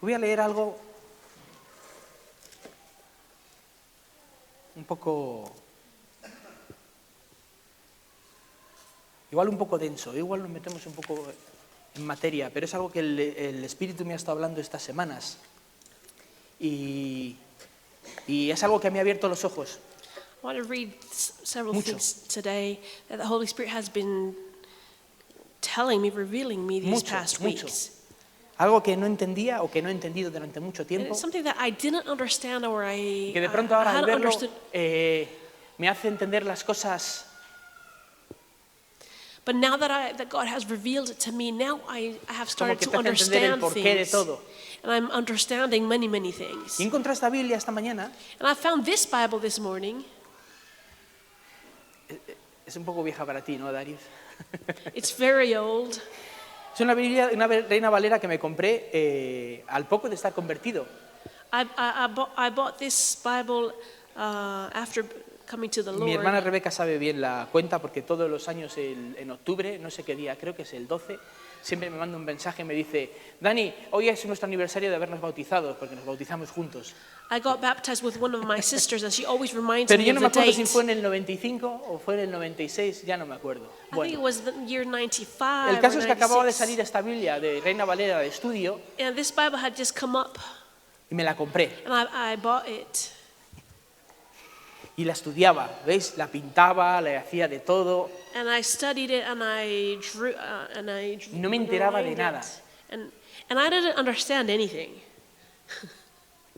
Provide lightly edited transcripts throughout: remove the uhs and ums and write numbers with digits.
Voy a leer algo un poco, igual un poco denso, igual nos metemos un poco en materia, pero es algo que el Espíritu me ha estado hablando estas semanas y es algo que me ha abierto los ojos. I want to read several Mucho. things today that the Holy Spirit has been telling me, revealing me these Mucho, past mucho. weeks. Algo que no entendía o que no he entendido durante mucho And tiempo, it's something that I didn't understand or que de pronto I ahora al hadn't verlo understood. me hace entender las cosas. But now that God has revealed it to me, now I have Como started que to te hace entender el understand porqué de things. todo. And I'm understanding many, many things. Y encontré esta Biblia esta mañana, And I found this Bible this morning. es un poco vieja para ti, ¿no, Darius? It's very old. Es una Biblia, una Reina Valera que me compré al poco de estar convertido. I bought this Bible after coming to the Mi hermana Lord. Rebeca sabe bien la cuenta porque todos los años en octubre, no sé qué día, creo que es el 12, siempre me manda un mensaje y me dice: Dani, hoy es nuestro aniversario de habernos bautizado, porque nos bautizamos juntos. I got baptized with one of my sisters, and she always reminds Pero me yo of no the me acuerdo date. si fue en el 95 o fue en el 96, ya no me acuerdo. I think it Bueno, was the year 95 el caso or es que acababa de 96. salir esta Biblia de Reina Valera de estudio And this Bible had just come up, y me la compré. and I bought it. Y la estudiaba, ¿veis? La pintaba, le hacía de todo. And I studied it, and I drew, Y no me enteraba de drawing nada. it. And I didn't understand anything.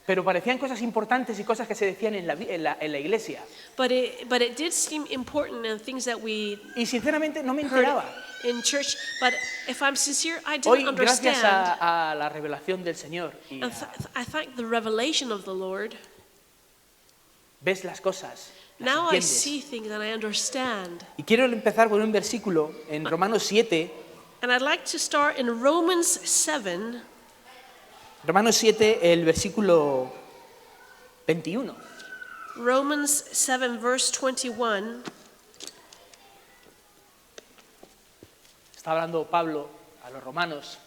Pero parecían cosas importantes y cosas que se decían en la iglesia. But it did seem important and things that we Y sinceramente no me heard enteraba. in church. But if I'm sincere, I Hoy, didn't gracias understand. a la revelación del Señor, y And I thank the revelation of the Lord. ves las cosas, las Now I entiendes. see things and I understand. Y quiero empezar con un versículo en Romanos 7. And I'd like to start in Romans 7, Romanos 7, el versículo 21. Romans 7 verse 21. Está hablando Pablo a los romanos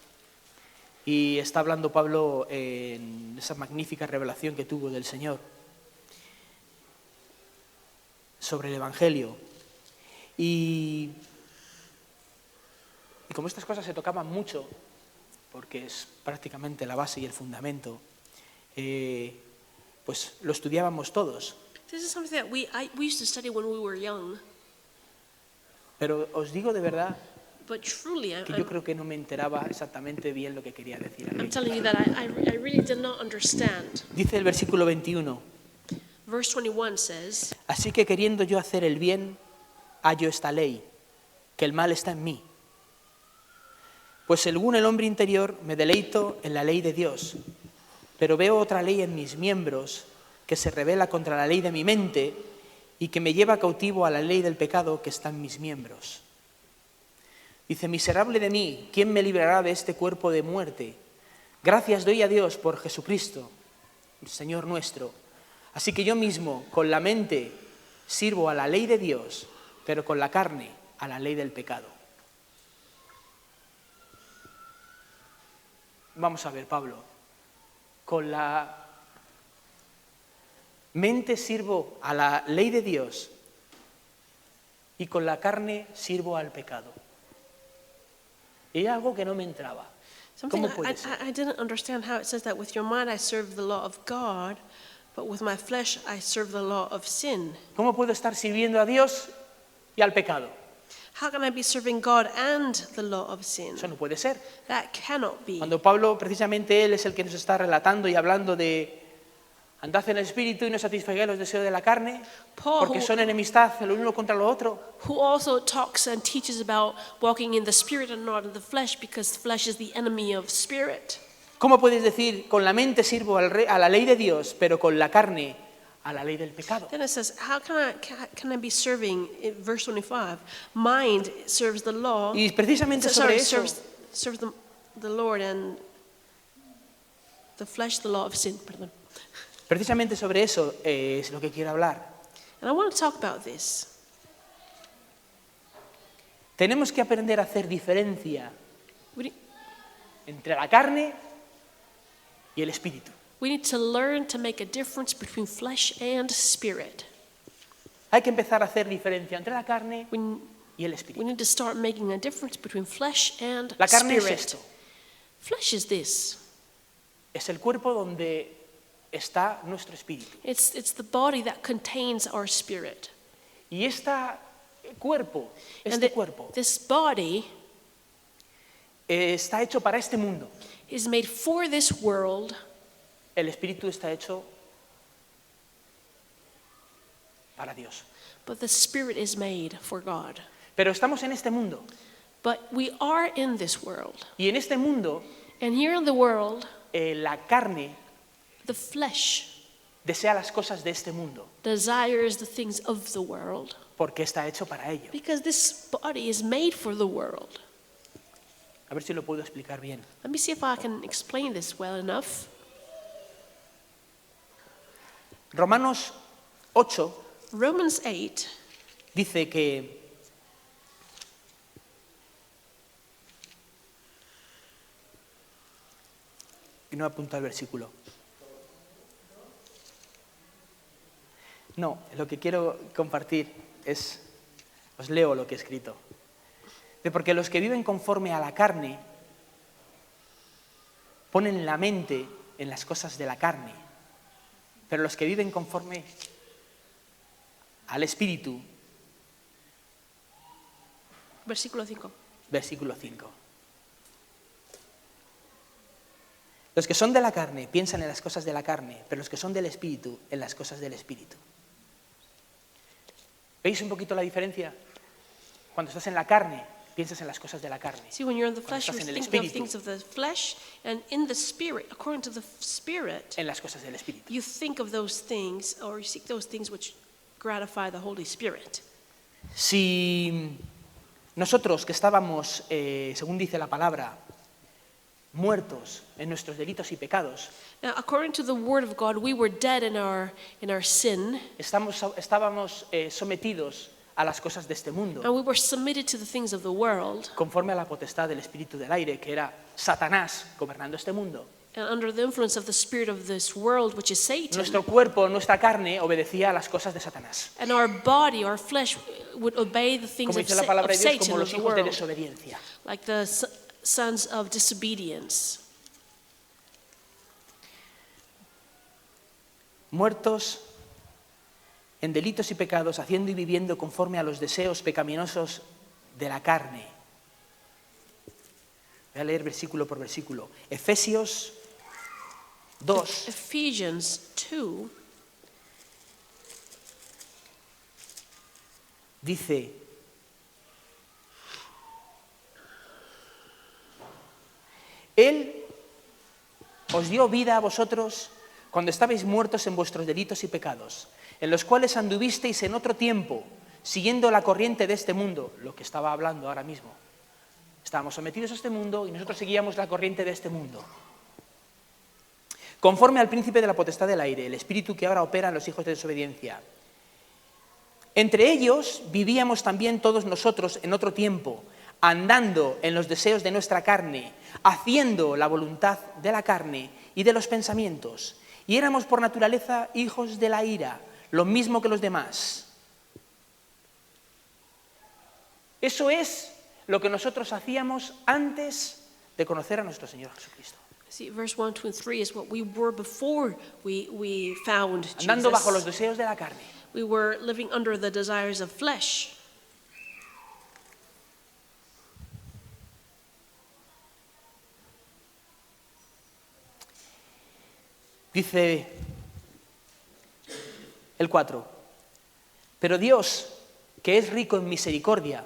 y está hablando Pablo en esa magnífica revelación que tuvo del Señor sobre el Evangelio. Y como estas cosas se tocaban mucho, porque es prácticamente la base y el fundamento, pues lo estudiábamos todos. This is something that we used to study when we were young. Pero os digo de verdad But truly, que yo creo que no me enteraba exactamente bien lo que quería decir I'm aquello. telling you that I really did not understand. Dice el versículo 21, Verse 21 says, así que queriendo yo hacer el bien, hallo esta ley, que el mal está en mí. Pues según el hombre interior me deleito en la ley de Dios, pero veo otra ley en mis miembros que se rebela contra la ley de mi mente y que me lleva cautivo a la ley del pecado que está en mis miembros. Dice, miserable de mí, ¿quién me librará de este cuerpo de muerte? Gracias doy a Dios por Jesucristo, el Señor nuestro. Así que yo mismo, con la mente, sirvo a la ley de Dios, pero con la carne, a la ley del pecado. Vamos a ver, Pablo. Con la mente sirvo a la ley de Dios y con la carne sirvo al pecado. Y hay algo que no me entraba. something ¿Cómo puede ser? I didn't understand how it says that with your mind I serve the law of God, but with my flesh I serve the law of sin. ¿Cómo puedo estar sirviendo a Dios y al pecado? How can I be serving God and the law of sin? Eso no puede ser. That cannot be. Cuando Pablo, precisamente él es el que nos está relatando y hablando de andad en el espíritu y no satisfagáis los deseos de la carne, Paul, porque son enemistad el uno contra lo otro. who also talks and teaches about walking in the spirit and not in the flesh, because the flesh is the enemy of spirit. ¿Cómo puedes decir, con la mente sirvo a la ley de Dios, pero con la carne a la ley del pecado? Then it says, how can I be serving, in verse 25, mind serves the law, Y precisamente sobre eso, serves the Lord, and the flesh the law of sin, pardon. precisamente sobre eso es lo que quiero hablar. And I want to talk about this. Tenemos que aprender a hacer diferencia We, entre la carne y el espíritu. We need to learn to make a difference between flesh and spirit. Hay que empezar a hacer diferencia entre la carne We, y el we espíritu. need to start making a difference between flesh and La carne es spirit. esto, Flesh is this. es el cuerpo donde está nuestro espíritu. It's the body that contains our spirit. Y cuerpo, And este cuerpo, this body está hecho para este mundo. is made for this world. El espíritu está hecho para Dios. But the spirit is made for God. Pero estamos en este mundo. But we are in this world. Y en este mundo, And here in the world, la carne the flesh desea las cosas de este mundo. desires the things of the world. Porque está hecho para ello. Because this body is made for the world. A ver si lo puedo explicar bien. Let me see if I can explain this well enough. Romanos 8 Romans 8 dice que y no apunta el versículo. No, lo que quiero compartir os leo lo que he escrito. Porque los que viven conforme a la carne ponen la mente en las cosas de la carne, pero los que viven conforme al Espíritu, versículo 5. versículo 5. Los que son de la carne piensan en las cosas de la carne, pero los que son del Espíritu en las cosas del Espíritu. ¿Veis un poquito la diferencia? Cuando estás en la carne, piensas en las cosas de la carne. See, when you're in the Cuando flesh, you're estás en el thinking of espíritu, things of the flesh, and in the spirit, according to the spirit, en las cosas del Espíritu. you think of those things, or you seek those things which gratify the Holy Spirit. Si nosotros que estábamos, según dice la palabra, muertos en nuestros delitos y pecados, Now, according to the Word of God, we were dead in our sin, estábamos sometidos a las cosas de este mundo, and we were submitted to the things of the world, conforme a la potestad del espíritu del aire, que era Satanás gobernando este mundo. and under the influence of the spirit of this world, which is Satan. Nuestro cuerpo, nuestra carne, obedecía a las cosas de Satanás. And our body, our flesh, would obey the things Como of, dice la palabra of de Dios, Satan, como of los the hijos de world, desobediencia. like the sons of disobedience. Muertos en delitos y pecados, haciendo y viviendo conforme a los deseos pecaminosos de la carne. Voy a leer versículo por versículo. Efesios 2, Ephesians 2 dice: Él os dio vida a vosotros cuando estabais muertos en vuestros delitos y pecados, en los cuales anduvisteis en otro tiempo, siguiendo la corriente de este mundo, lo que estaba hablando ahora mismo. Estábamos sometidos a este mundo y nosotros seguíamos la corriente de este mundo. Conforme al príncipe de la potestad del aire, el espíritu que ahora opera en los hijos de desobediencia. Entre ellos vivíamos también todos nosotros en otro tiempo, andando en los deseos de nuestra carne, haciendo la voluntad de la carne y de los pensamientos. Y éramos por naturaleza hijos de la ira, lo mismo que los demás. Eso es lo que nosotros hacíamos antes de conocer a nuestro Señor Jesucristo. See, verse 1, 2, and 3 is what we were before we found Andando bajo los Jesus. deseos de la carne. We were living under the desires of flesh. Dice el 4, pero Dios, que es rico en misericordia,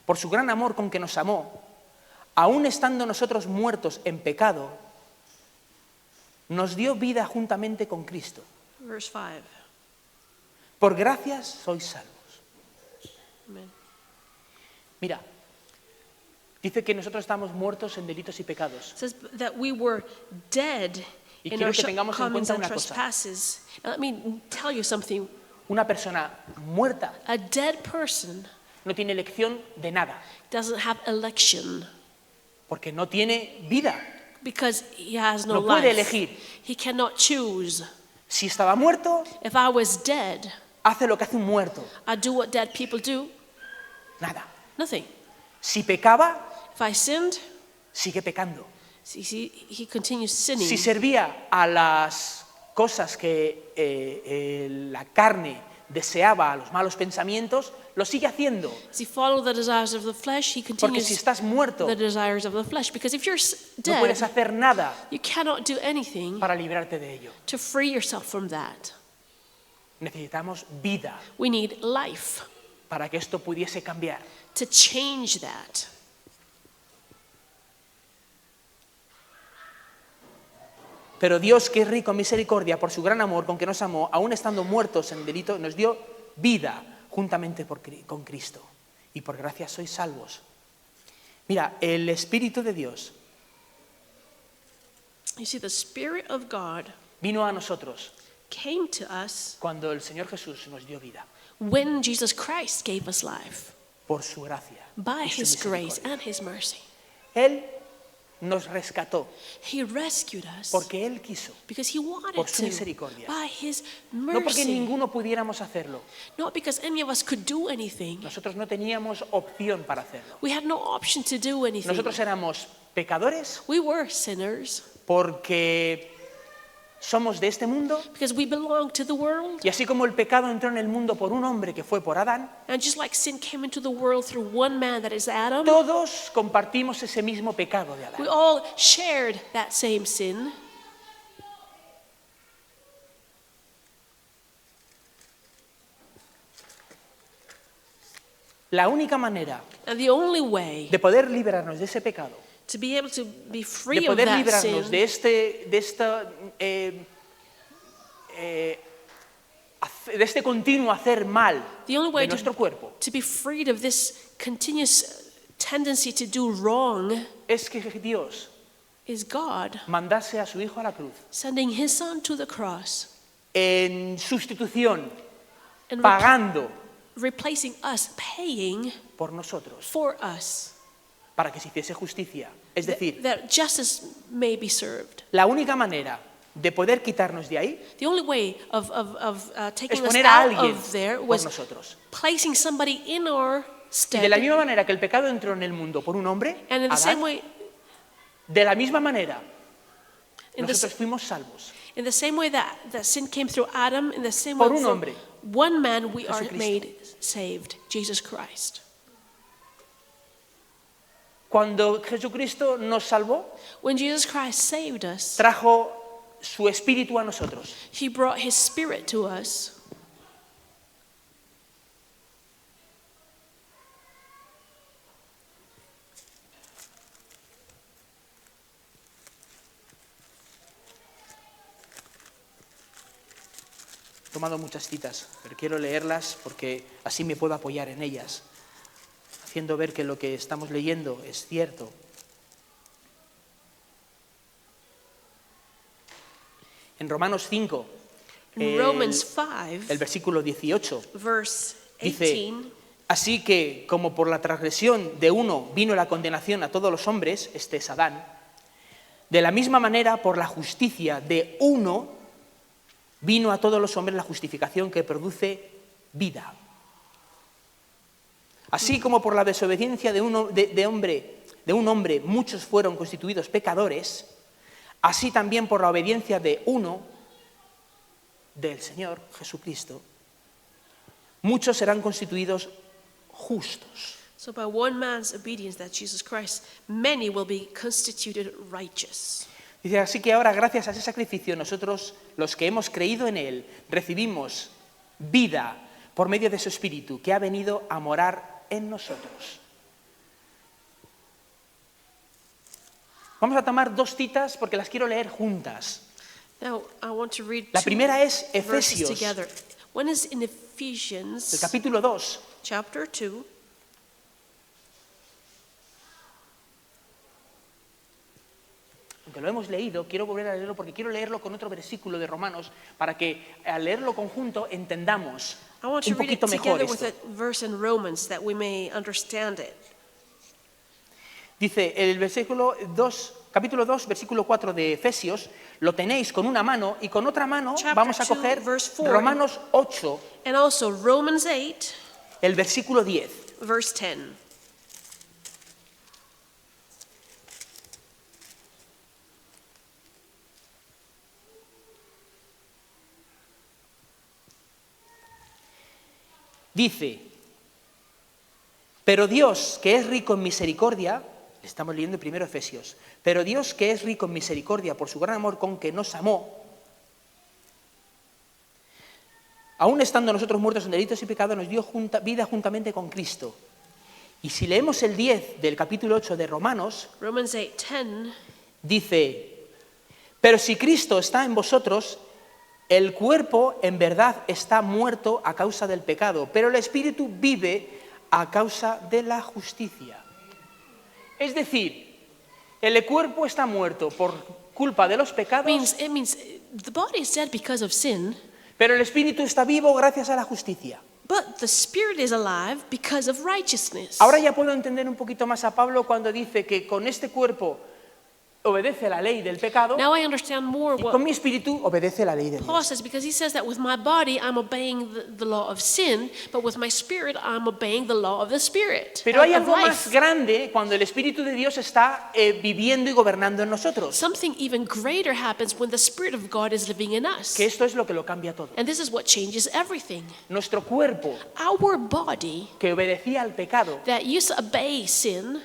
por su gran amor con que nos amó, aun estando nosotros muertos en pecado, nos dio vida juntamente con Cristo. Verse 5. Por gracias sois salvos. Amen. Mira, dice que nosotros estamos muertos en delitos y pecados. It says that we were dead Y in quiero our que tengamos en shortcomings cuenta and una cosa. trespasses. Now, let me tell you something. Una persona muerta A dead person no tiene elección de nada, doesn't have election porque no tiene vida. Because he has no No puede life. elegir. He cannot choose. Si estaba muerto, If I was dead, hace lo que hace un muerto. I'd do what dead people do. Nada. Nothing. Si pecaba, If I sinned, sigue pecando. see, he continues sinning. Si servía a las cosas que la carne deseaba, a los malos pensamientos, lo sigue haciendo. As he followed the desires of the flesh, he Porque continues si estás muerto, the desires of the flesh. Because if you're no puedes dead, hacer nada you cannot do anything para librarte de ello. to free yourself from that. Necesitamos vida We need life para que esto pudiese cambiar. to change that. Pero Dios, que es rico en misericordia, por su gran amor con que nos amó, aún estando muertos en delito, nos dio vida juntamente con Cristo. Y por gracia sois salvos. Mira, el Espíritu de Dios You see, the Spirit of God vino a nosotros came to us cuando el Señor Jesús nos dio vida, when Jesus Christ gave us life por su gracia by y su his grace misericordia. and his mercy. Él nos rescató He rescued us porque Él quiso, because he wanted por su to, misericordia. by his no porque mercy. ninguno pudiéramos hacerlo. Not because any of us could do anything. Nosotros no teníamos opción para hacerlo. We had no option to do anything. Nosotros éramos pecadores We were sinners porque somos de este mundo. because we belonged to the world. Y así como el pecado entró en el mundo por un hombre que fue por Adán, And just like sin came into the world through one man, that is Adam, todos compartimos ese mismo pecado de we Adán. all shared that same sin. La única manera And the only way de poder librarnos de ese pecado, to be able to be de free of poder that librarnos sin, de este continuo hacer mal the only way de nuestro cuerpo, to be freed of this continuous tendency to do wrong es que Dios is God mandase a su Hijo a la cruz sending his son to the cross en sustitución, and pagando replacing us, paying por nosotros, for us, para que se hiciese justicia. Es decir, that justice may be served. la única manera de poder quitarnos de ahí The only way of es taking us poner a out alguien of there por was nosotros. placing somebody in our Y de la stead. misma manera que el pecado entró en el mundo por un hombre, And in the same Adán, way, de la misma manera in the, nosotros fuimos salvos. in the same way that sin came through Adam, in the same Por way un through hombre, one man we are Jesucristo. made saved, Jesus Christ. Cuando Jesucristo nos salvó, When Jesus Christ saved us, trajo su espíritu a nosotros. he brought his spirit to us. He tomado muchas citas, pero quiero leerlas porque así me puedo apoyar en ellas, haciendo ver que lo que estamos leyendo es cierto. En Romanos 5, In Romans el 5, versículo 18, verse dice: 18, así que como por la transgresión de uno vino la condenación a todos los hombres, este es Adán, de la misma manera por la justicia de uno vino a todos los hombres la justificación que produce vida. Así como por la desobediencia de un hombre muchos fueron constituidos pecadores, así también por la obediencia de uno, del Señor Jesucristo, muchos serán constituidos justos. so by one man's obedience, that Jesus Christ, many will be constituted righteous. Dice, así que ahora, gracias a ese sacrificio, nosotros, los que hemos creído en Él, recibimos vida por medio de su Espíritu, que ha venido a morar en nosotros. Vamos a tomar dos citas porque las quiero leer juntas. Now, I want to read La two primera es verses Efesios, together. One is in el Ephesians capítulo 2. chapter 2. Aunque lo hemos leído, quiero volver a leerlo porque quiero leerlo con otro versículo de Romanos para que al leerlo conjunto entendamos I want to un read it poquito mejor together with esto. a verse in Romans that we may understand it. Dice el versículo 2, capítulo 2, versículo 4 de Efesios, lo tenéis con una mano y con otra mano Chapter vamos a 2, coger verse 4. Romanos 8, And also Romans 8, el versículo 10. verse 10. Dice, pero Dios, que es rico en misericordia, estamos leyendo primero Efesios, pero Dios, que es rico en misericordia por su gran amor con que nos amó, aun estando nosotros muertos en delitos y pecados, nos dio vida juntamente con Cristo. Y si leemos el 10 del capítulo 8 de Romanos, Romans 8:10. dice, pero si Cristo está en vosotros, el cuerpo en verdad está muerto a causa del pecado, pero el espíritu vive a causa de la justicia. Es decir, el cuerpo está muerto por culpa de los pecados, It means the body is dead because of sin, pero el espíritu está vivo gracias a la justicia. but the spirit is alive because of righteousness. Ahora ya puedo entender un poquito más a Pablo cuando dice que con este cuerpo obedece la ley del pecado Now I understand more y what con mi espíritu obedece la ley de Paul Dios. says, because he says that with my body I'm obeying the law of sin, but with my spirit I'm obeying the law of the spirit. Pero hay of algo life. más grande cuando el Espíritu de Dios está viviendo y gobernando en nosotros. Something even greater happens when the Spirit of God is living in us. Que esto es lo que lo cambia todo. And this is what changes everything. Nuestro cuerpo, Our body que obedecía al pecado that used to obey sin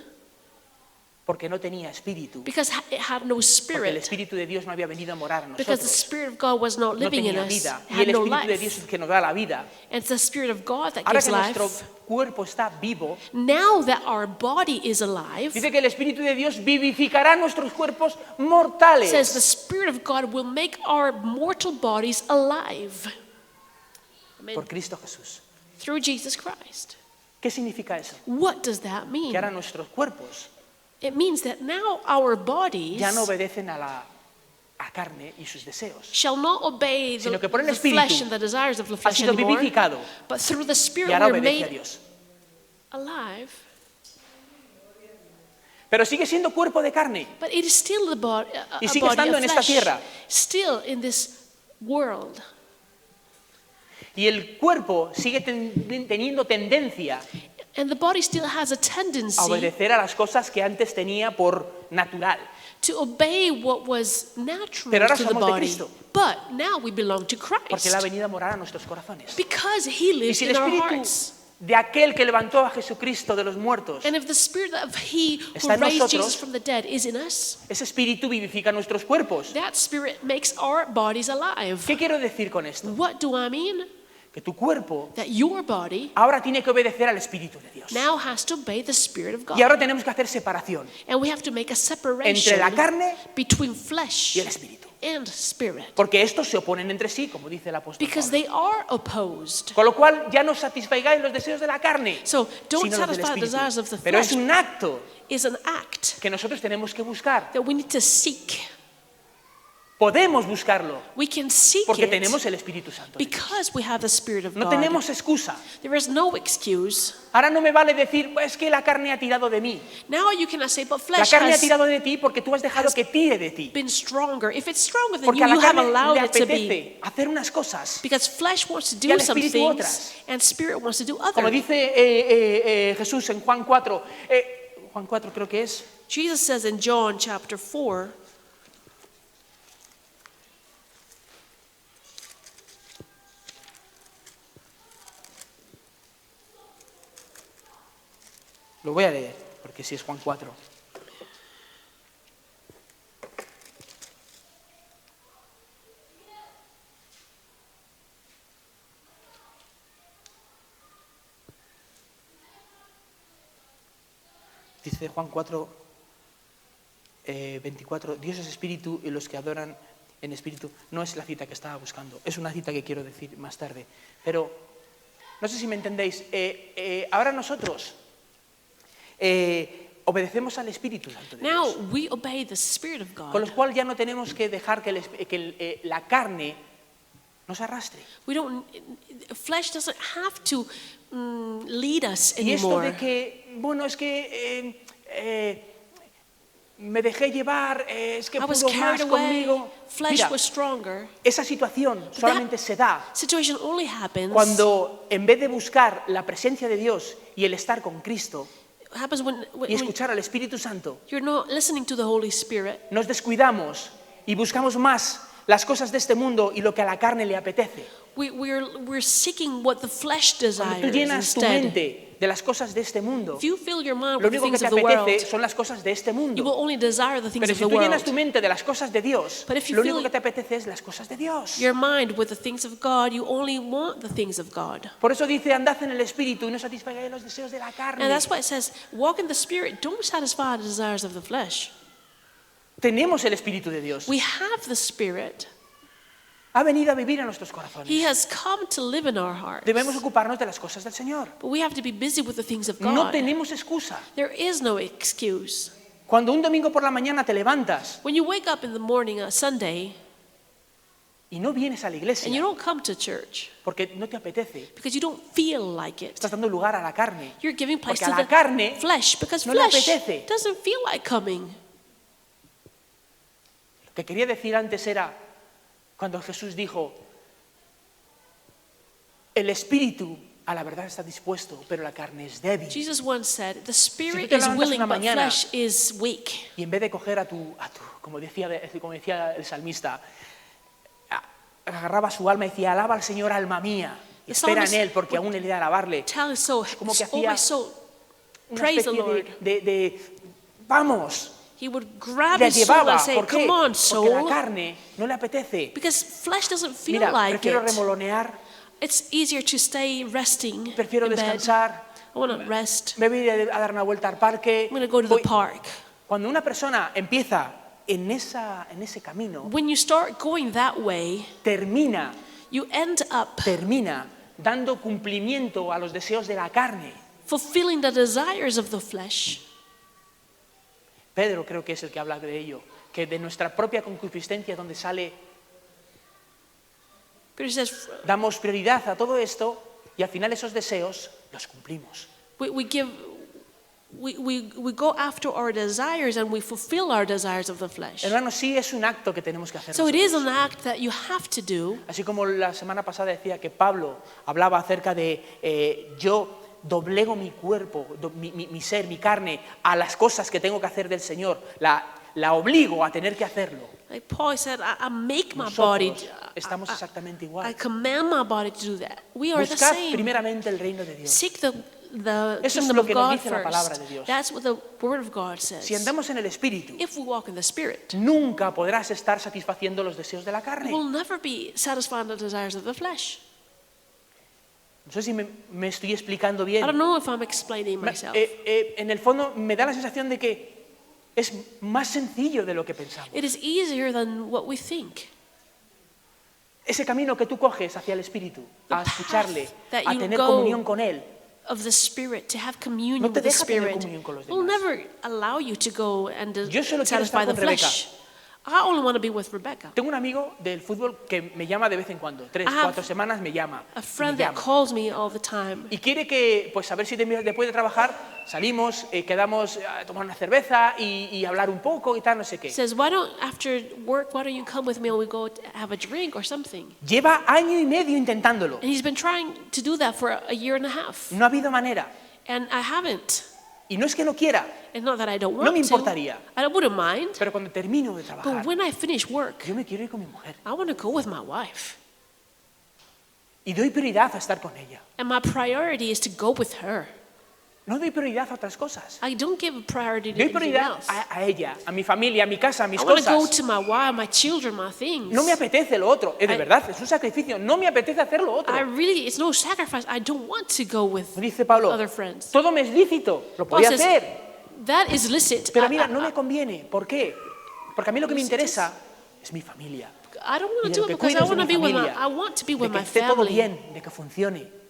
porque no tenía espíritu, because it had no porque el spirit, Espíritu de Dios no había venido a morar en because the nosotros, Spirit of God was not no living in tenía us, vida. Y had el no Espíritu de Dios es life. el que nos da la vida. And it's the Spirit of God that Ahora gives que nuestro life. cuerpo está vivo, Now that our body is alive, dice que el Espíritu de Dios vivificará nuestros cuerpos says the mortales. Spirit of God will make our mortal bodies alive. Amen. Por Cristo Jesús. Through Jesus Christ. ¿Qué significa eso? What does that Que mean? ahora nuestros cuerpos It means that now our bodies ya no obedecen a la carne y sus deseos. shall not obey Sino que por el the Espíritu flesh and the desires of the Ha flesh sido anymore, vivificado but through the y Spirit ahora we're obedece a made Dios. alive. Pero sigue siendo cuerpo de carne. But it is still the body, Y a sigue body estando of en esta flesh, tierra. still in this world. Y el cuerpo sigue teniendo tendencia And the body still has a a tendency obedecer a las cosas que antes tenía por natural. to obey what was natural Pero ahora to the somos de body. Cristo. But now we belong to Porque Christ. Él ha venido a morar a nuestros corazones. Because He Y lives si el in our espíritu hearts. de aquel que levantó a Jesucristo de los muertos, And if the Spirit of He who Está en raised nosotros, Jesus from the dead is in us, ese espíritu vivifica nuestros cuerpos. that Spirit makes our bodies alive. ¿Qué quiero decir con esto? What do I mean? Que tu cuerpo That your body ahora tiene que obedecer al Espíritu de Dios. now has to obey the Spirit of God. Y ahora tenemos que hacer separación And we have to make a entre separation la carne between flesh y el Espíritu. and spirit. Porque estos se oponen entre sí, como dice el apóstol Because Pablo. they are opposed. Con lo cual ya no satisfagáis los deseos de la carne, So don't sino los del satisfy the Espíritu. desires of the Pero es flesh. un acto Is an act que nosotros tenemos que buscar. that we need to seek. Podemos buscarlo We can seek porque it tenemos el Espíritu Santo. de Dios. because we have the Spirit of No God. tenemos excusa. There is no excuse. Ahora no me vale decir, es que la carne ha tirado de mí. Now you cannot say, but La flesh carne ha has tirado de ti porque tú has dejado que tire de ti. been stronger. If it's stronger than Porque you, a la you have carne allowed le it to be. apetece hacer unas cosas. Because flesh wants to Y do al some espíritu things, otras. and spirit wants to do Como others. dice Jesús en Juan 4, Juan 4 creo que es, Jesus says in John chapter 4, lo voy a leer, porque si es Juan 4. Dice Juan 4, 24, Dios es espíritu y los que adoran en espíritu. No es la cita que estaba buscando, es una cita que quiero decir más tarde. Pero no sé si me entendéis, ahora nosotros obedecemos al Espíritu Santo de now Dios, we obey the Spirit of con God. lo cual ya no tenemos que dejar que la carne nos arrastre. We don't, flesh doesn't have to lead us Y esto anymore. de que, bueno, es que me dejé llevar, es que I was pudo carried más away. conmigo. Flesh Mira, was stronger. esa situación solamente se da Situation only happens cuando en vez de buscar la presencia de Dios y el estar con Cristo y escuchar al Espíritu Santo, you're not listening to the Holy Spirit. nos descuidamos y buscamos más las cosas de este mundo y lo que a la carne le apetece. We're seeking what the flesh Cuando tú desires llenas tu instead. mente de las cosas de este mundo, If you fill your mind lo with the único que things te of the world, apetece son las cosas de este you mundo. will only desire the things Pero of si the tú llenas world. tu mente de las cosas de Dios, But if you lo único fill que te apetece es las cosas de Dios. your mind with the things of God, you only want the things of God. Por eso dice, andad en el Espíritu y no satisfagáis los deseos de la carne. And that's why it says, walk in the Spirit, don't satisfy the desires of the flesh. Tenemos el Espíritu de Dios. We have the Spirit. Ha venido a vivir en nuestros corazones. He has come to live in our hearts. Debemos ocuparnos de las cosas del Señor. But we have to be busy with the things of No God. tenemos excusa. There is no excuse. Cuando un domingo por la mañana te levantas When you wake up in the morning on Sunday y no vienes a la and you iglesia don't come to church porque no te apetece, because you don't feel like it, estás dando lugar a la carne. you're giving place Porque to a la the carne flesh because no le flesh apetece. doesn't feel like coming. Lo que quería decir antes era cuando Jesús dijo, el Espíritu a la verdad está dispuesto, pero la carne es débil. Jesus once said, the spirit te is levantas willing, una but mañana flesh is weak. Y en vez de coger a tu como decía el salmista, agarraba su alma y decía, alaba al Señor, alma mía, y The espera en psalmist Él, porque aún he de alabarle. Tell his soul, como que oh hacía my soul, Una praise the especie Lord. de vamos, He would grab le his soul llevaba. and say, ¿Por qué? come on, Porque la soul. carne no le apetece. Because flesh doesn't feel Mira, like prefiero it. remolonear, It's easier to stay resting prefiero in bed. descansar, I want to rest. me voy a ir a dar una vuelta al parque. I'm going to go to the Voy- park. Cuando una persona empieza en ese camino, When you start going that way, termina you end up dando cumplimiento a los deseos de la carne. fulfilling the desires of the flesh. Pedro creo que es el que habla de ello, que de nuestra propia concupiscencia donde sale, But it says damos prioridad a todo esto y al final esos deseos los cumplimos. we go after our desires and we fulfill our desires of the flesh. Hermanos, sí es un acto que tenemos que hacer So it is nosotros. an act that you have to do. Así como la semana pasada decía que Pablo hablaba acerca de yo doblego mi cuerpo, mi ser, mi carne a las cosas que tengo que hacer del Señor, la obligo a tener que hacerlo. Like Paul said, I make my body. Nosotros estamos exactamente I igual. command my body to do that. We are the Buscad same. primeramente el reino de Dios. Seek the Eso es kingdom lo of que nos God dice la palabra de first. Dios. That's what the word of God says. Si andamos en el Espíritu, If we walk in the Spirit, nunca podrás estar satisfaciendo los deseos de la we carne. will never be satisfying the desires of the flesh. No sé si me estoy explicando bien. I don't know if I'm explaining myself. En el fondo me da la sensación de que es más sencillo de lo que pensamos. It is easier than what we think. Ese camino que tú coges hacia el Espíritu, The a escucharle, path that a you tener go comunión con Él, Of the Spirit, to have communion no te with the deja tener Spirit, comunión con los will demás. never allow you to go and Yo solo quiero satisfy estar the con Rebeca. flesh. I only want to be with Rebecca. Tengo un amigo del fútbol que me llama de vez en cuando, 3, I have 4 semanas me llama. A y me friend that llama. calls me all the time. Y quiere que, pues a ver si después de trabajar salimos, quedamos a tomar una cerveza y hablar un poco y tal, no sé qué. Says, why don't, after work, why don't you come with me and we go to have a drink or something? Lleva año y medio intentándolo. And he's been trying to do that for a year and a half. No ha habido manera. And I haven't. Y no es que no quiera, It's not that I don't No want me to. importaría. I wouldn't mind. pero cuando termino de But trabajar, when I finish work, yo me quiero ir con mi mujer. I want to go with my wife. Y doy prioridad a estar con ella. And my priority is to go with her. No doy prioridad a otras cosas. I don't give priority to Doy anything prioridad else. a ella, a mi familia, a mi casa, a mis I want to go cosas. to my wife, my children, my things. No me apetece lo otro. Es de I- verdad, es un sacrificio. No me apetece hacer lo otro. It's no sacrifice. I don't want to go with Dice Pablo, other friends. todo me es lícito. Lo Paul podía says, hacer. that is licit. Pero mira, no me conviene. ¿Por qué? Porque a mí lo que me interesa es mi familia. I don't want Y de to lo do it que because I cuides de want to mi be with my. familia. I want to be De with que my esté todo family. bien, de que funcione.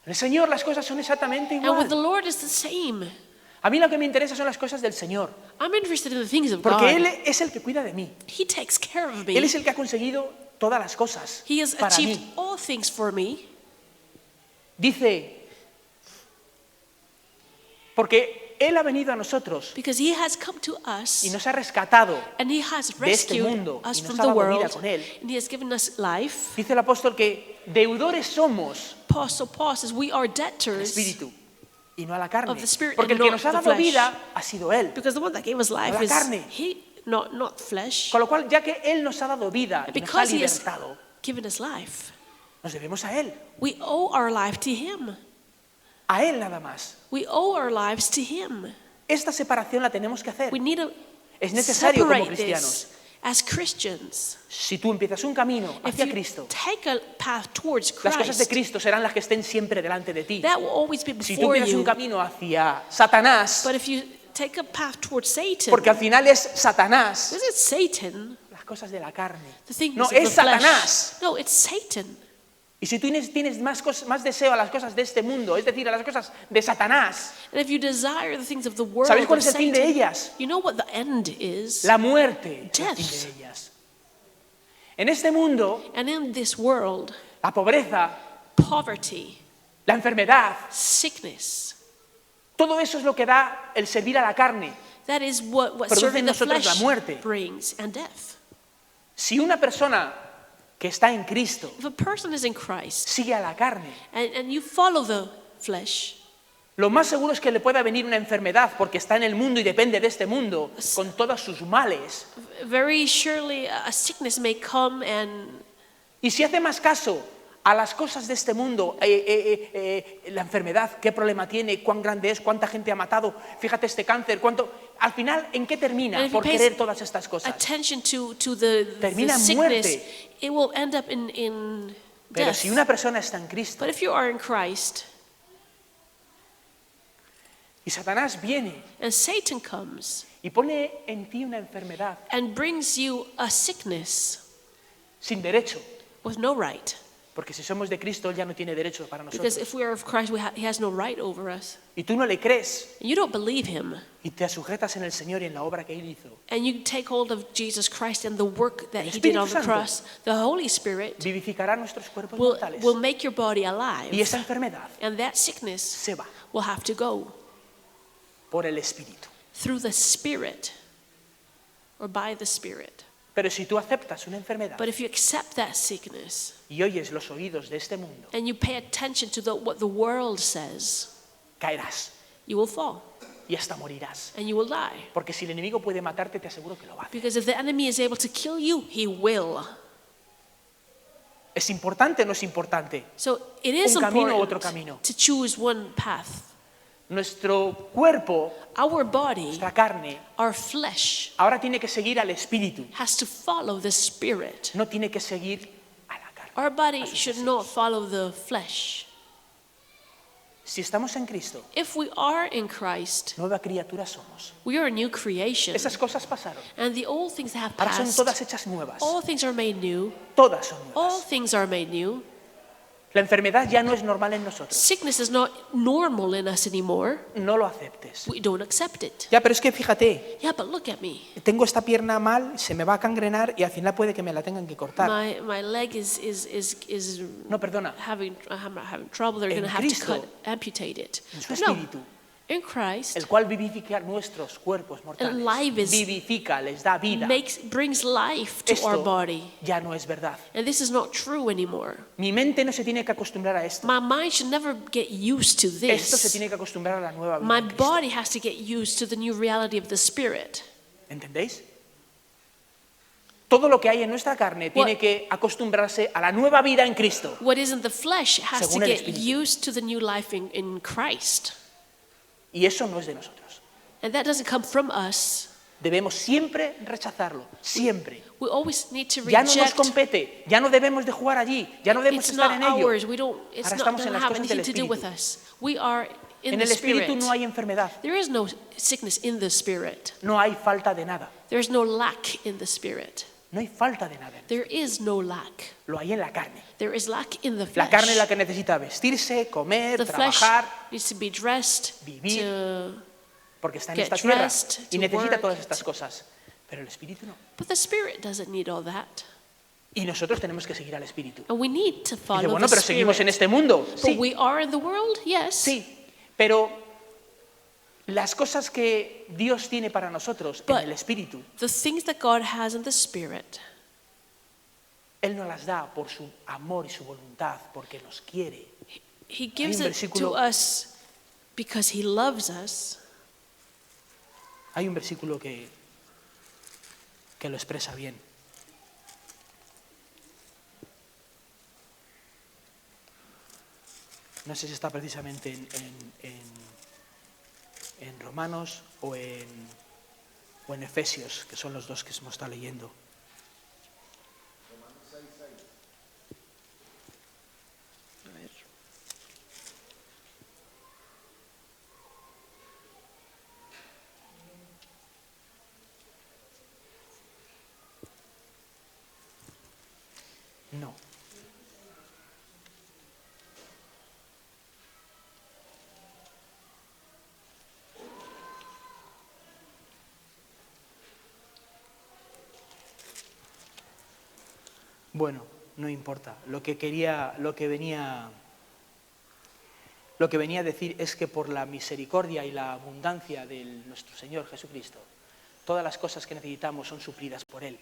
En el Señor las cosas son exactamente And with the igual. Lord it's the same. A mí lo que me interesa son las cosas del Señor. I'm interested in the things of Porque Él God. es el que cuida de mí. He takes care of Él me. es el que ha conseguido todas las cosas He has para achieved mí. all things for me. Dice, porque Él ha venido a nosotros Because he has come to us y nos ha rescatado and he has de este rescued mundo us y from nos ha the dado vida world con Él. and he has given us life. Dice el apóstol que deudores somos Apostle Paul says we are al debtors Espíritu y no a la carne. of the Spirit Porque el and que not nos ha the dado flesh. vida ha sido Él. Because the one that gave us life la is carne. he, not flesh. Con lo cual, ya que Él nos ha dado vida And y nos ha because he has libertado, given us life, nos debemos a Él. we owe our life to him. A Él nada más. We owe our lives to him. Esta separación la tenemos que hacer. We need to Es necesario como separate cristianos. this as Christians. Si tú empiezas un camino If hacia you Cristo, take a path towards las cosas de Christ, Cristo serán las que estén siempre delante de ti. that will always be Si tú before empiezas un you. camino hacia Satanás, But if you take a path towards Satan, porque al final es Satanás, this is Satan, las cosas de la carne. the things No, of the es Satanás. flesh. No, it's Satan. Y si tú tienes más deseo a las cosas de este mundo, es decir, a las cosas de Satanás, And if you desire the things of the world, ¿sabéis cuál of es el fin de Satan, ellas? you know what the end is. La muerte es el Death. fin de ellas. En este mundo, And in this world, la pobreza, poverty, la enfermedad, sickness, todo eso es lo que da el servir a la carne. that is what Produce serving en the nosotros la flesh muerte. brings, and death. Si una persona que está en Cristo If a person is in Christ sigue a la carne, and you follow the flesh, lo más seguro es que le pueda venir una enfermedad porque está en el mundo y depende de este mundo con todos sus males. very surely a sickness may come and Y si hace más caso a las cosas de este mundo, la enfermedad, qué problema tiene, cuán grande es, cuánta gente ha matado, fíjate este cáncer, cuánto... Al final, ¿en qué termina And if he por pays querer todas estas cosas? attention to the Termina en sickness, muerte. it will end up in Pero death. si una persona está en Cristo But if you are in Christ y Satanás viene and Satan comes y pone en ti una enfermedad and brings you a sickness sin derecho, with no right, porque si somos de Cristo, Él ya no tiene derecho para because nosotros, if we are of Christ, he has no right over us, y tú no le crees and you don't believe him, y te sujetas en el Señor y en la obra que Él hizo, and you take hold of Jesus Christ and the work that El he did Espíritu on the Santo cross, the Holy Spirit vivificará nuestros cuerpos will mortales make your body alive, y esa enfermedad and that sickness se va will have to go por el Espíritu. through the Spirit or by the Spirit. Pero si tú aceptas una enfermedad But if you accept that sickness y oyes los oídos de este mundo, and you pay attention to what the world says, caerás you will fall y hasta morirás. and you will die. Porque si el enemigo puede matarte, te aseguro que lo va a hacer. Because if the enemy is able to kill you, he will. ¿Es importante o no es importante? So it is Un camino u important otro camino. to choose one path. Nuestro cuerpo, Our body, nuestra carne, our flesh, ahora tiene que seguir al Espíritu, has to follow the Spirit. no tiene que seguir a la carne. Our body Así should es. not follow the flesh. Si estamos en Cristo, If we are in Christ, nueva criatura somos. we are a new creation. Esas cosas pasaron. And the old things that have Ahora son passed, todas hechas nuevas. all things are made new. Todas son All nuevas. things are made new. La enfermedad ya no es normal en nosotros. Sickness is not normal in us anymore. No lo aceptes. We don't accept it. Ya, pero es que fíjate, Yeah, but look at me. tengo esta pierna mal, se me va a cangrenar y al final puede que me la tengan que cortar. My leg is No, perdona. having trouble. They're En going to have to Cristo, amputate it. En su But no, espíritu, in Christ, el cual vivifica nuestros cuerpos mortales. Alive is- Vivifica, les da vida. brings life to our Esto body. ya no es verdad. And this is not true anymore. Mi mente no se tiene que acostumbrar a esto. My mind should never get used to Esto se this. tiene que acostumbrar a la nueva vida. My en Cristo. body has to get used to the new reality of the Spirit. ¿Entendéis? Todo lo que hay en nuestra carne tiene que acostumbrarse a la nueva vida en Cristo. What is in the flesh has Según to el get Espíritu. used to the new life in Christ. Y eso no es de nosotros. And that doesn't come from us. Debemos siempre rechazarlo, siempre. We always need to Ya no nos reject. compete, ya no debemos de jugar allí, ya no debemos It's estar not en ello. ours. It's Ahora not estamos en doesn't las have cosas del anything to do with Espíritu. us. We are in En the el Espíritu Spirit. no hay enfermedad, There is no sickness in the Spirit. no hay falta de nada, There is no lack in the Spirit. no hay falta de nada. There is no lack. Lo hay en la carne. There is lack in the La flesh. carne es la que necesita vestirse, comer, The flesh trabajar, needs to be dressed, vivir, to, porque está en get esta tierra dressed, y to necesita work. todas estas cosas. Pero el Espíritu no. but the Spirit doesn't need all that. Y nosotros tenemos que seguir al Espíritu. And we need to Dice, follow bueno, the pero seguimos en Spirit. este mundo. But Sí, we are in the world, yes. sí, pero las cosas que Dios tiene para nosotros en But- el Espíritu, The things that God has in the Spirit, Él nos las da por su amor y su voluntad, porque nos quiere. He gives un it versículo- to us because He loves us. Hay un versículo que lo expresa bien. No sé si está precisamente en Romanos o en Efesios, que son los dos que hemos estado leyendo. A ver. No. Bueno, no importa. Lo que venía a decir es que por la misericordia y la abundancia de nuestro Señor Jesucristo, todas las cosas que necesitamos son suplidas por Él.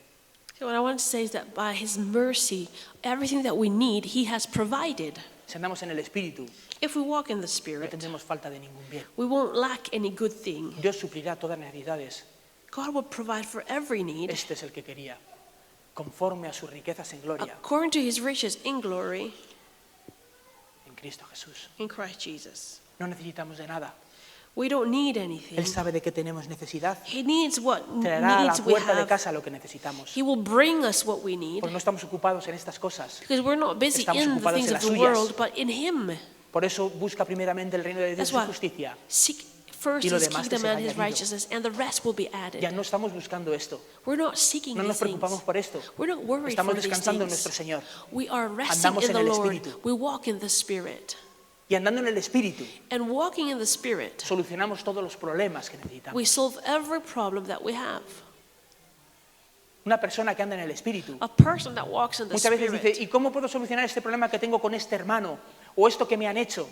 So what I want to say is that by His mercy, everything that we need, He has provided. Si andamos en el Espíritu, If we walk in the no Spirit, tendremos falta de ningún bien. we won't lack any good thing. Dios suplirá todas las necesidades. God will provide for every need Este es el que quería, conforme a sus riquezas en gloria, according to His riches in glory en Cristo Jesús. in Christ Jesus. No necesitamos de nada. We don't need anything. Él sabe de qué tenemos necesidad. He needs what Traerá a la needs we puerta de have. casa lo que necesitamos. He will bring us what we need Porque no estamos ocupados en estas cosas. because we're not busy Estamos in the ocupados things en of las the suyas. world, but in Him. Por eso busca primeramente el reino de Dios That's y su why justicia. seek first Y lo His demás te kingdom será and His añadido. righteousness, and the rest will be added. Ya no estamos buscando esto. We're not seeking No nos these preocupamos things. por esto. We're not worried Estamos for these descansando en nuestro things. Señor. We are resting Andamos in en the el Lord. Espíritu. We walk in the Spirit. Y andando en el Espíritu, And walking in the Spirit, solucionamos todos los problemas que necesitamos. we solve every problem that we have. Una persona que anda en el Espíritu A person that walks in the muchas veces dice, Spirit, ¿y cómo puedo solucionar este problema que tengo con este hermano? O esto que me han hecho.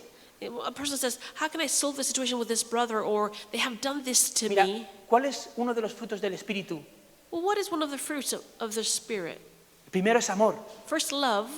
a person says, how can I solve the situation with this brother, or they have done this to Mira, me? ¿cuál es uno de los frutos del Espíritu? Well, what is one of the fruits of the Spirit? El primero es amor. First, love.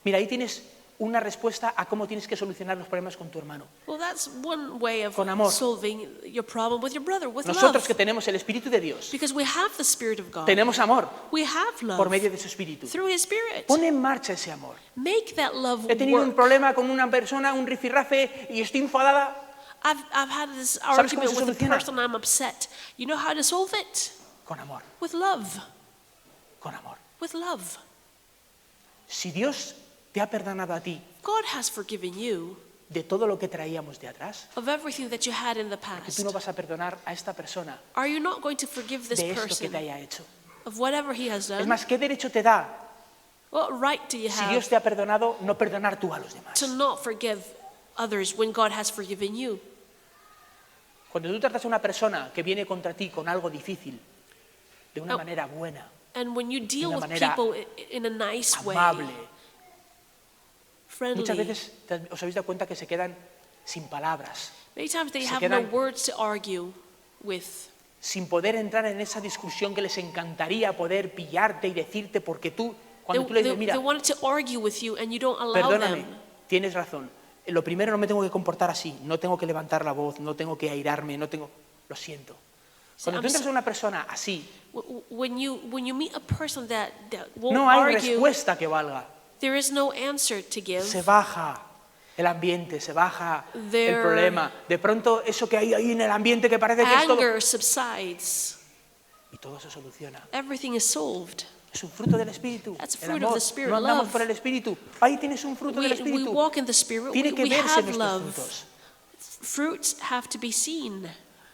Mira, ahí tienes una respuesta a cómo tienes que solucionar los problemas con tu hermano. Well, that's one way of Con amor. solving your problem with your brother, with Nosotros love. que tenemos el Espíritu de Dios, Because we have the Spirit of God. tenemos amor We have love por medio de su Espíritu. through His Spirit. Pon en marcha ese amor. Make that love He tenido un work. problema con una persona, un rifirrafe, y estoy enfadada. I've had this ¿Sabes cómo argument se with a soluciona? person, I'm upset. You know how to solve it? Con amor, With love. con amor. With love. Si Dios te ha perdonado a ti God has forgiven you de todo lo que traíamos de atrás, of everything that you had in the que tú past. no vas a perdonar a esta persona Are you not going to forgive this de esto que person te haya hecho. of whatever he has Es done? más, ¿qué derecho te da, What right do you si have Dios te ha perdonado, no perdonar tú a los demás? to not forgive others when God has forgiven you? Cuando tú tratas a una persona que viene contra ti con algo difícil, de una No. manera buena, And when you deal una with manera people in a nice way, amable, friendly, muchas veces os habéis dado cuenta que se quedan sin palabras, many times they se have no quedan- words to argue with. sin poder entrar en esa discusión que les encantaría poder pillarte y decirte, porque tú, cuando tú le dices, mira, They wanted to argue with you and you don't allow perdóname, them. tienes razón, lo primero no me tengo que comportar así, no tengo que levantar la voz, no tengo que airarme, lo siento. Cuando tú I'm entras so- a una persona así, When you meet a person that won't no hay argue, respuesta que valga. there is no answer to give. Se baja el ambiente, se baja el Their problema. De pronto, eso que hay ahí en el ambiente que parece que es todo, Anger subsides. y todo se soluciona. Everything is solved. Es un fruto del Espíritu. That's El fruit of amor. the Spirit, No andamos love. por el Espíritu. Ahí tienes un fruto del We Espíritu. walk in the Spirit. Tiene que We verse have nuestros love. frutos. Fruits have to be seen.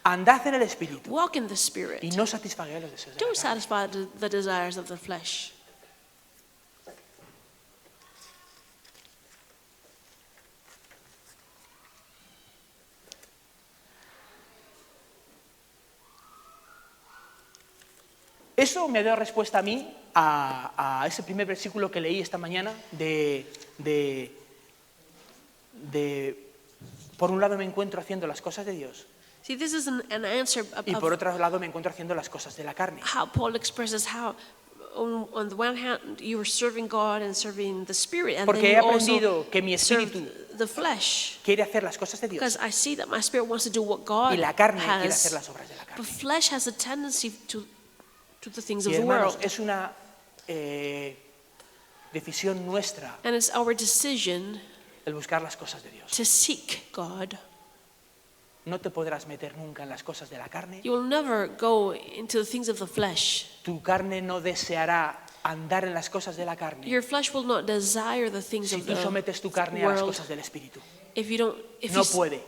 Andad en el Espíritu Walk in the Spirit. y no satisfagáis los deseos de Don't la carne. satisfy the desires of the flesh. Eso me da respuesta a mí a ese primer versículo que leí esta mañana de por un lado me encuentro haciendo las cosas de Dios See, this is an answer Y por of otro lado me encuentro haciendo las cosas de la carne. how Paul expresses how, on the one hand, you were serving God and serving the Spirit, and Porque then he you also aprendido que mi served espíritu the flesh. quiere hacer las cosas de Dios Because I see that my spirit wants to do what God y la carne quiere hacer has, las obras de la but carne. flesh has a tendency to the things Y of the hermanos, world. es una decisión nuestra And it's our decision el buscar las cosas de Dios. to seek God. No te podrás meter nunca en las cosas de la carne. You will never go into the things of the flesh. Tu carne no deseará andar en las cosas de la carne Your flesh will not desire the things si of tú the sometes tu carne a las world. cosas del Espíritu. If you don't, if No you, puede.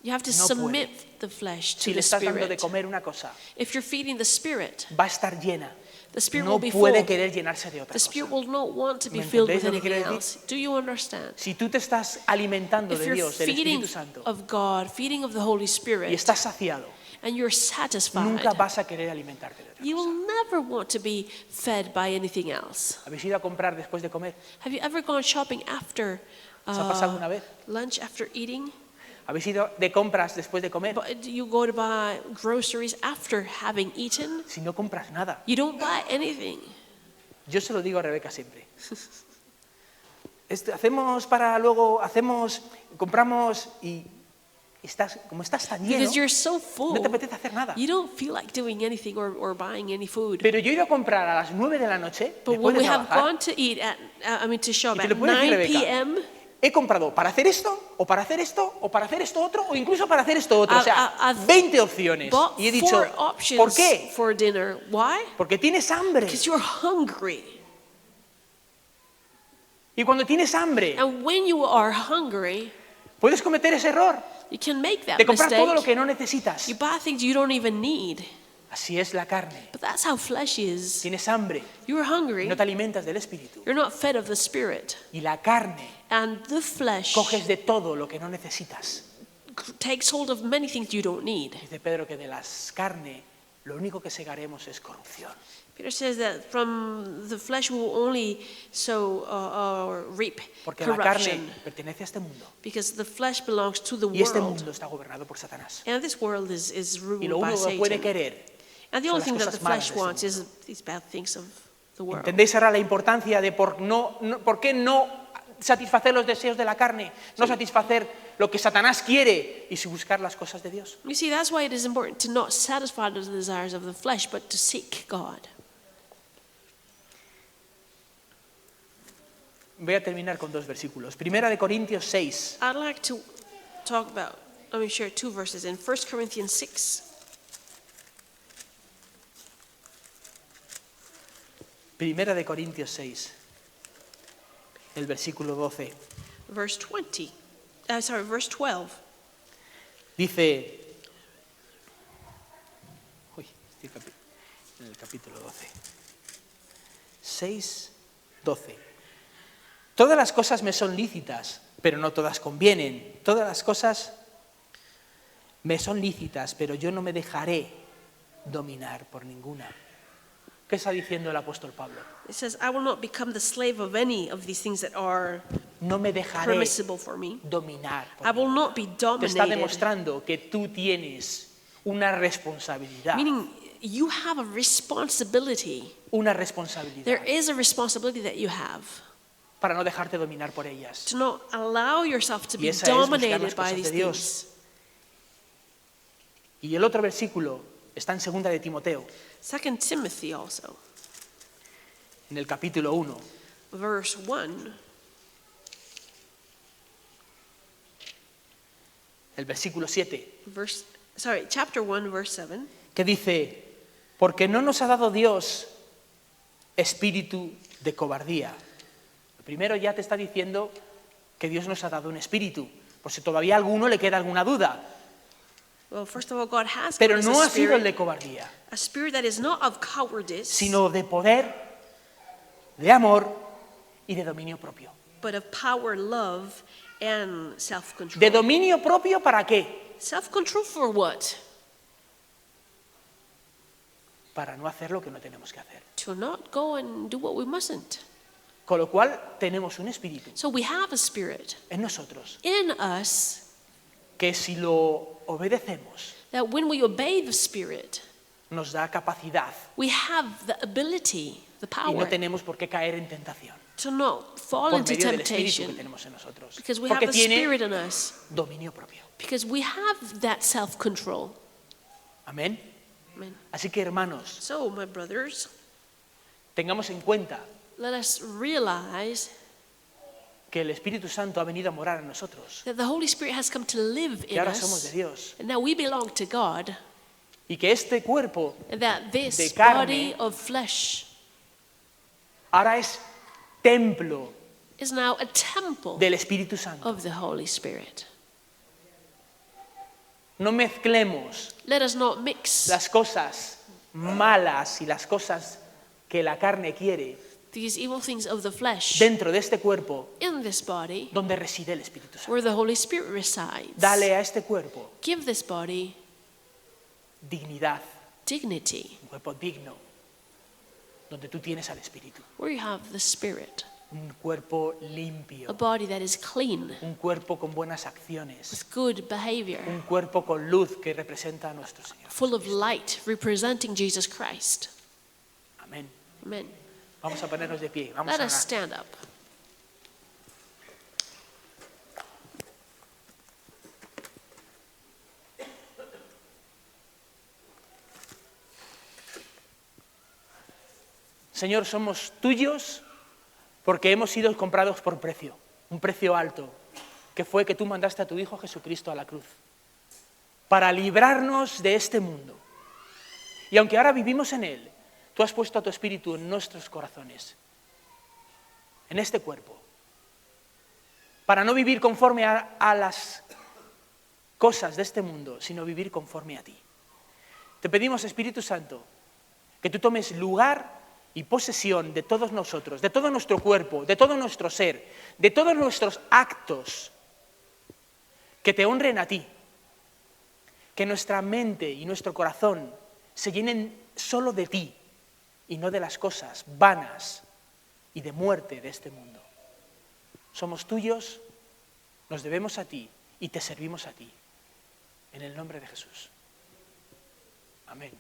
you have to no submit the flesh to Si the le estás dando de Spirit. comer una cosa, If you're feeding the Spirit, va a estar llena. the Spirit No will be puede full. querer llenarse de otra The Spirit cosa. will not want to be ¿Me filled with entendéis lo que anything quiero else. Do you understand? Si tú te estás alimentando If de you're Dios, del feeding Espíritu Santo, of God, feeding of the Holy y Spirit, estás saciado, and you're satisfied, nunca vas a querer alimentarte de otra you cosa. will never want to be fed by anything else. ¿Habéis ido a comprar después de comer? Have you ever gone shopping after ¿Os ha pasado alguna vez? lunch, after eating? ¿Habéis ido de compras después de comer? But you go to buy groceries after having eaten? Si no compras nada. You don't buy anything. Yo se lo digo a Rebeca siempre. Hacemos para luego, compramos y como estás tan lleno, Because you're so full, no te apetece hacer nada. you don't feel like doing anything or buying any food. Pero yo he ido a comprar a las 9 de la noche, But después when de we have trabajar, gone to eat to shop Y te at lo puede decir 9 Rebeca. p.m., he comprado para hacer esto, o para hacer esto, o para hacer esto otro, o incluso para hacer esto otro. O sea, I've 20 opciones. bought Y he dicho, 4 options ¿por qué? for dinner. Why? Porque tienes hambre. Because you're hungry. Y cuando tienes hambre, And when you are hungry, puedes cometer ese error you can make that de comprar todo lo mistake. que no necesitas. You buy things you don't even need. Así es la carne. But that's how flesh is. Tienes hambre, You're hungry. no te alimentas del Espíritu. You're not fed of the Spirit. Y la carne, And the flesh coges de todo lo que no necesitas. takes hold of many things you don't need. Dice Pedro que de las carne lo único que segaremos es corrupción. Peter says that from the flesh we will only sow or reap Porque la carne corruption. pertenece a este mundo. Because the flesh belongs to the Y este world. mundo está gobernado por Satanás. And this world is Y ruled lo by único que puede Satan. querer. And the son only las thing that the cosas malas flesh de este wants is these bad things of the world. ¿Entendéis ahora la importancia de por qué no satisfacer los deseos de la carne? No satisfacer lo que Satanás quiere y buscar las cosas de Dios. You see, that's why it is important to not satisfy the desires of the flesh, but to seek God. Voy a terminar con 2 versículos. Primera de Corintios 6. I'd like to share 2 verses in 1 Corinthians 6. Primera de Corintios 6. El versículo 12. Verse 12. Dice, estoy en el capítulo 12. 6, 12. Todas las cosas me son lícitas, pero no todas convienen. Todas las cosas me son lícitas, pero yo no me dejaré dominar por ninguna. ¿Qué está diciendo el apóstol Pablo? It says, I will not become the slave of any of these things that are No me dejaré permissible for me. dominar por I will ninguna. not be Te está dominated. demostrando que tú tienes una responsabilidad. Meaning, you have a responsibility. Una responsabilidad There is a responsibility that you have para no dejarte dominar por ellas. to not allow yourself to Y be esa es buscar las dominated by cosas these de Dios. things. Y el otro versículo está en 2 de Timoteo, 2 Timothy also, en el capítulo 1, verse 1, el versículo 7, chapter 1, verse 7. que dice, porque no nos ha dado Dios espíritu de cobardía. Primero ya te está diciendo que Dios nos ha dado un espíritu, por si todavía a alguno le queda alguna duda. Well, first of all, God has Pero given us no a ha sido el spirit, de cobardía, a spirit that is not of cowardice, sino de poder, de amor y de dominio propio. but of power, love, and ¿De self-control. dominio propio para qué? Self-control for what? Para no hacer lo que no tenemos que hacer. To not go and do what we mustn't. Con lo cual tenemos un espíritu So we have a spirit en nosotros in us que si lo obedecemos, that when we obey the Spirit, nos da capacidad we have the ability, the y no power tenemos por qué caer en tentación to not fall por into medio del espíritu que temptation tenemos en nosotros. because we have Porque the tiene Spirit in us, dominio propio. because we have that self-control. Amén. Amen. Así que hermanos, So, my brothers, tengamos en cuenta let us realize que el Espíritu Santo ha venido a morar en nosotros, that the Holy Spirit has come to live que in ahora somos de us, Dios and now we belong to God, y que este cuerpo and that this de carne body of flesh ahora es templo is now a temple del Espíritu Santo. of the Holy Spirit. No mezclemos Let us not mix las cosas malas y las cosas que la carne quiere these evil things of the flesh dentro de este cuerpo in this body donde reside el Espíritu Santo. where the Holy Spirit resides. Dale a este cuerpo Give this body dignidad, dignity, un cuerpo digno, donde tú tienes al Espíritu. where you have the Spirit, Un cuerpo a limpio, body that is clean, un cuerpo con buenas acciones, with good behavior, un cuerpo con luz que representa a nuestro Señor. full of light, representing Jesus Christ. Amén. Amen. Vamos a ponernos de pie, vamos Let a us orar. stand up. Señor, somos tuyos porque hemos sido comprados por precio, un precio alto, que fue que tú mandaste a tu Hijo Jesucristo a la cruz, para librarnos de este mundo. Y aunque ahora vivimos en él, tú has puesto a tu Espíritu en nuestros corazones, en este cuerpo, para no vivir conforme a las cosas de este mundo, sino vivir conforme a ti. Te pedimos, Espíritu Santo, que tú tomes lugar y posesión de todos nosotros, de todo nuestro cuerpo, de todo nuestro ser, de todos nuestros actos, que te honren a ti, que nuestra mente y nuestro corazón se llenen solo de ti y no de las cosas vanas y de muerte de este mundo. Somos tuyos, nos debemos a ti y te servimos a ti. En el nombre de Jesús. Amén.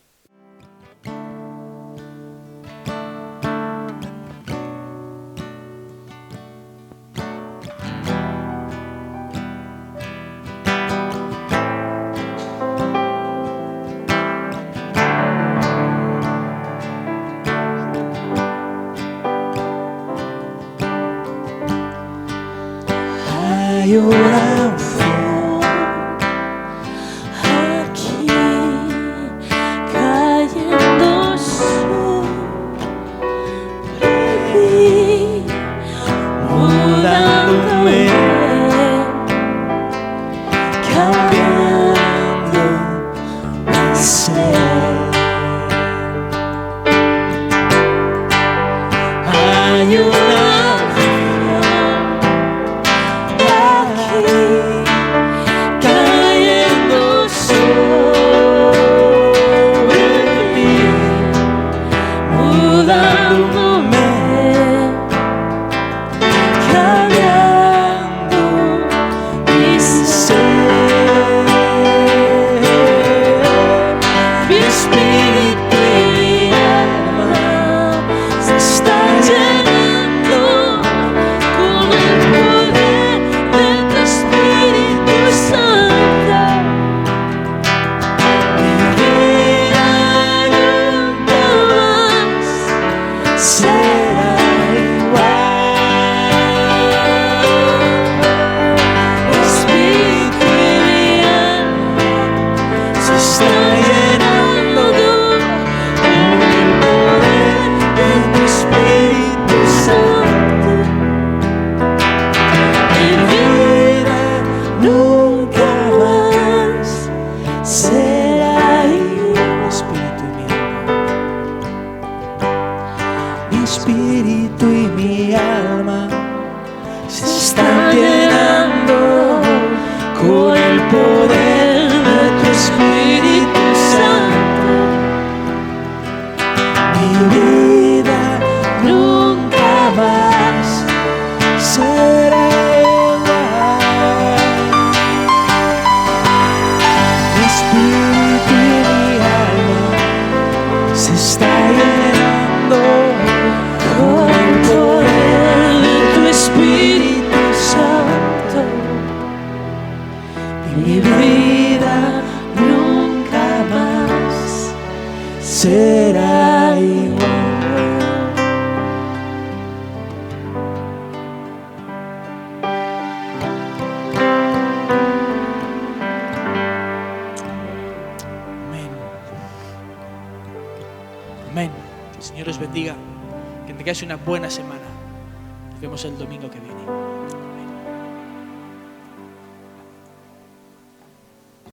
Hay una unción aquí cayendo sobre mí, mudándome, cambiando mi ser. Hay una cayendo sobre mí, mudándome, cambiando mi ser. Mi espíritu y mi alma se están llenando con el poder de tu Espíritu Santo. Mi vida nunca más será igual. Mi espíritu y mi alma se están llenando con el poder de tu Espíritu Santo. Mi vida nunca más será igual. Mi espíritu y mi alma se están llenando con el poder de tu Espíritu Santo. Mi vida nunca más será igual. será igual. Amén. Amén. Que el Señor os bendiga. Que tengáis una buena semana. Nos vemos el domingo que viene.